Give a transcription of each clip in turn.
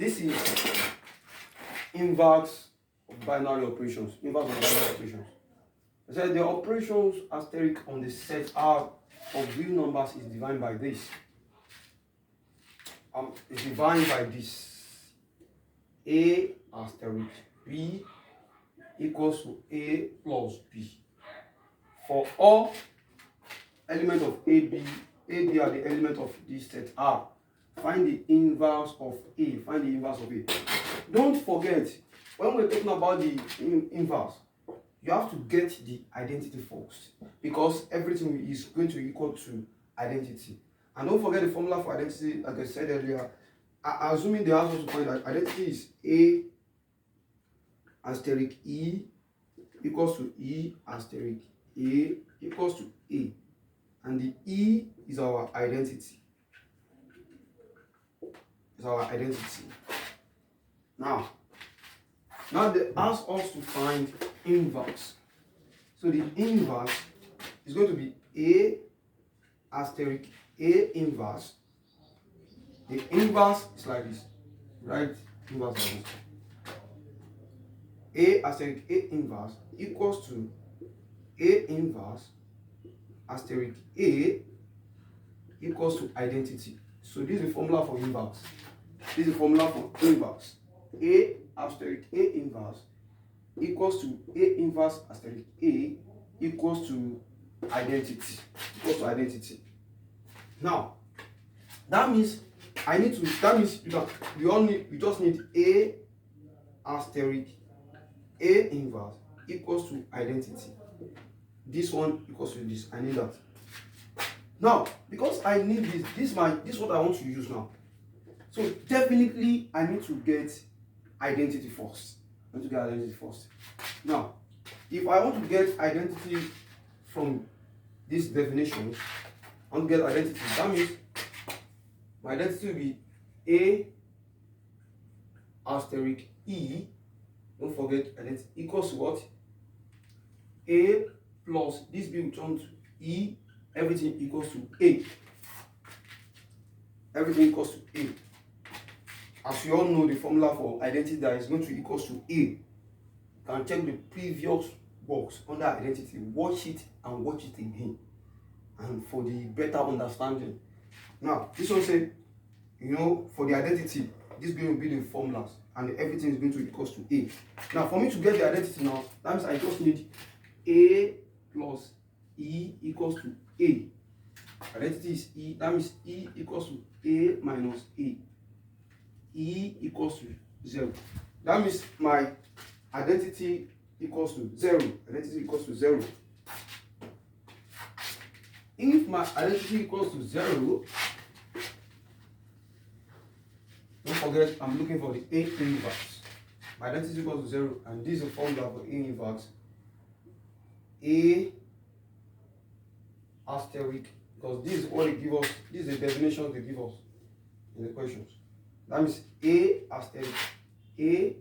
This is inverse of binary operations. Inverse of binary operations. I said the operations asterisk on the set R of real numbers is defined by this. It's defined by this. A asterisk B equals to A plus B. For all elements of AB are the element of this set R. Find the inverse of A. Find the inverse of A. Don't forget, when we're talking about the inverse, you have to get the identity first, because everything is going to equal to identity. And don't forget the formula for identity, like I said earlier. Assuming they ask us to find that identity is A asterisk E equals to E asterisk A equals to A. And the E is our identity. Is our identity. Now they ask us to find inverse. So the inverse is going to be A asterisk A inverse. The inverse is like this. Right? Inverse like this. A asterisk A inverse equals to A inverse asterisk A equals to identity. So this is the formula for inverse. This is the formula for inverse. A asterisk A inverse equals to A inverse asterisk A equals to identity. Equals to identity. Now, that means we just need A asterisk A inverse equals to identity. This one equals to this. I need that. Now, because I need this is what I want to use now. So definitely I need to get identity first. Now, if I want to get identity from this definition, I want to get identity. That means my identity will be A asterisk E. Don't forget identity equals to what? A plus this B will turn to E. Everything equals to A. Everything equals to A. As you all know, the formula for identity that is going to equals to A. You can check the previous box under identity. Watch it and watch it again. And for the better understanding. Now, this one said, for the identity, this is going to be the formulas. And everything is going to equals to A. Now, for me to get the identity now, that means I just need A plus E equals to A. Identity is E. That means E equals to A minus A. E equals to 0. That means my identity equals to 0. Identity equals to 0. If my identity equals to 0, don't forget I'm looking for the A inverse. My identity equals to 0, and this is the formula for A inverse. A asterisk, because this is what they give us, this is the definition they give us in the questions. That means A asterisk A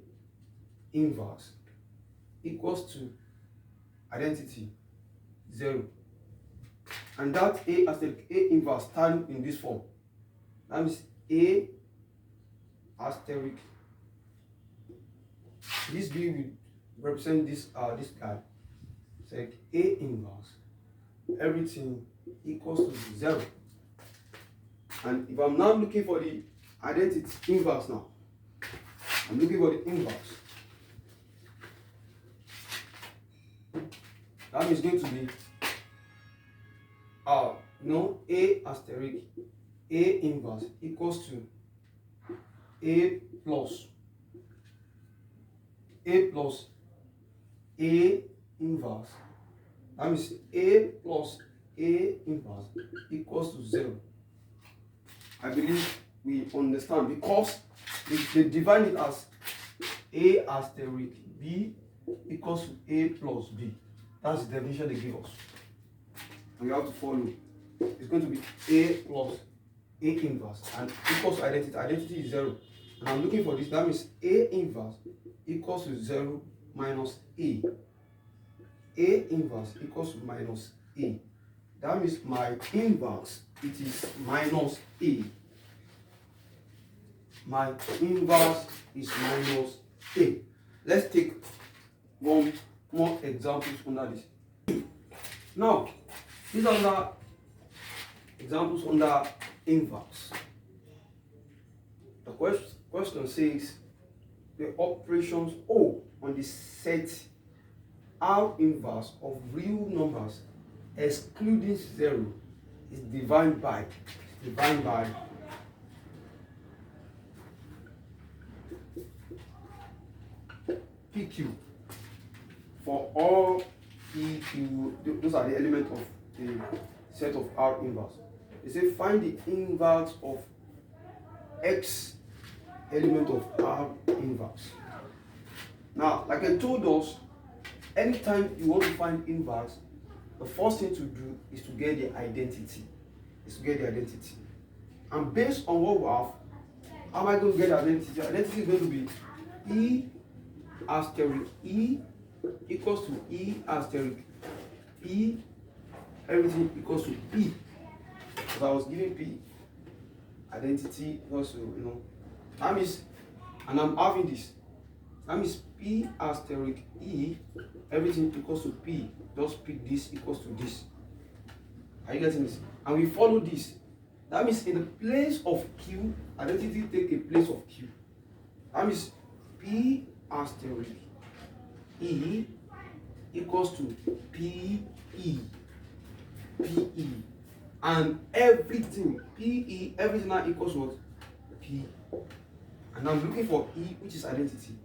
inverse equals to identity 0. And that A asterisk A inverse stands in this form. That means A asterisk, this B will represent this guy. It's like A inverse. Everything equals to 0. And if I'm now looking for the identity inverse now, I'm looking for the inverse. That is going to be A asterisk A inverse equals to A plus A inverse. That means A plus A inverse equals to 0. I believe we understand, because they define it as A asterisk B equals to A plus B. That's the definition they give us. And you have to follow. It's going to be A plus A inverse and equals to identity. Identity is 0. And I'm looking for this. That means A inverse equals to 0 minus A. A inverse equals to minus A. That means my inverse, it is minus A. my inverse is minus a. Let's take one more examples under this. Now, these are the examples under inverse. The question says the operations O on the set R inverse of real numbers excluding 0 is divided by PQ for all PQ. Those are the elements of the set of R inverse. They say find the inverse of X element of R inverse. Now, like I told us, anytime you want to find inverse, the first thing to do is to get the identity. And based on what we have, how am I going to get the identity? The identity is going to be E asterisk E equals to E asterisk P, everything equals to P. Because I was giving P, identity equals to, that means, and I'm having this. That means P asterisk E, everything equals to P. Just pick this equals to this. Are you getting this? And we follow this. That means in the place of Q, identity take a place of Q. That means P asterisk E equals to PE. PE. And everything, PE, everything now equals what? P. And I'm looking for E, which is identity,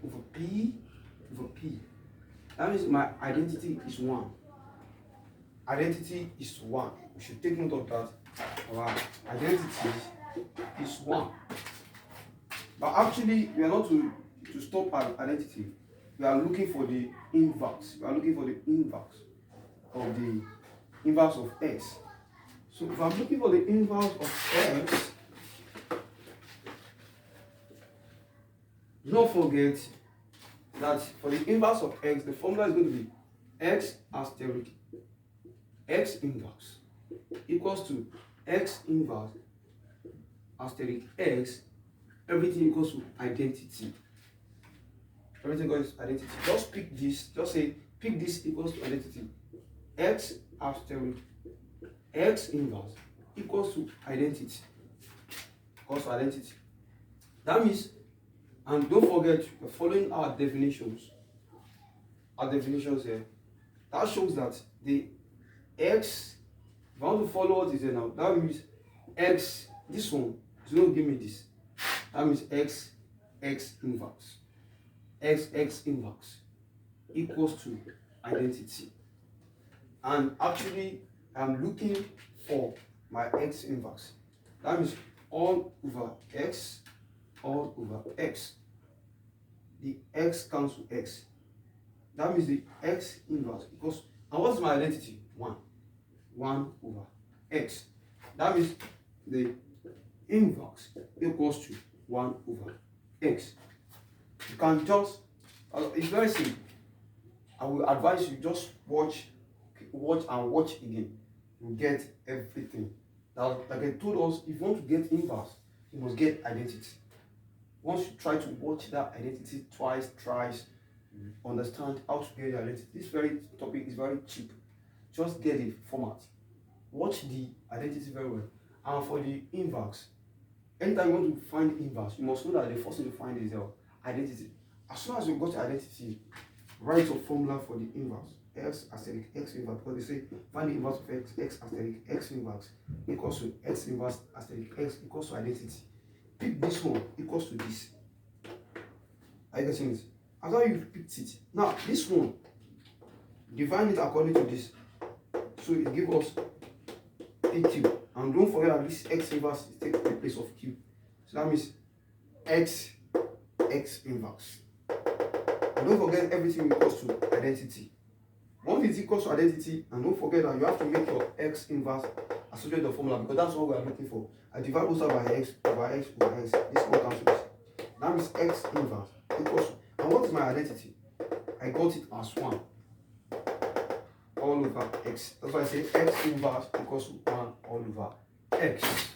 over P, over P. That means my identity is 1. Identity is 1. We should take note of that. Our identity is 1. But actually, we are not to stop at identity. We are looking for the inverse. We are looking for the inverse of the inverse of X. So if I'm looking for the inverse of X, do not forget that for the inverse of X, the formula is going to be X asterisk X inverse equals to X inverse asterisk X, everything equals to identity. Everything equals to identity. Just pick this, just say pick this equals to identity. X asterisk X inverse equals to identity. Equals to identity. That means, and don't forget, we're following our definitions. Our definitions here. That shows that the X, if I want to follow what is there now, that means X, this one, is going to give me this. That means X inverse. X inverse equals to identity. And actually, I'm looking for my X inverse. That means all over X, all over X. The X cancel X. That means the X inverse equals, and what's my identity? 1. 1 over X. That means the inverse equals to 1 over X. You can just, it's very simple. I will advise you just watch again. You get everything. Now, like I told us, if you want to get inverse, you must get identity. Once you try to watch that identity twice, thrice, understand how to get the identity. This very topic is very cheap. Just get the format. Watch the identity very well. And for the inverse, anytime you want to find inverse, you must know that the first thing to find is your identity. As soon as you got your identity, write your formula for the inverse. X asterisk X inverse, because they say find the inverse of X asterisk X inverse equals to X inverse asterisk X equals to identity. Pick this one equals to this. Are you getting it? After you picked it, now this one, divide it according to this. So it gives us PQ. And don't forget that this X inverse takes the place of Q. So that means X inverse. And don't forget everything equals to identity. Once it's equals to identity, and don't forget that you have to make your X inverse associate the formula, because that's what we are looking for. I divide also by X over X over X. This one cancels. That means X inverse equals to, and what is my identity? I got it as 1 all over X. That's why I say X inverse equals to 1 all over X.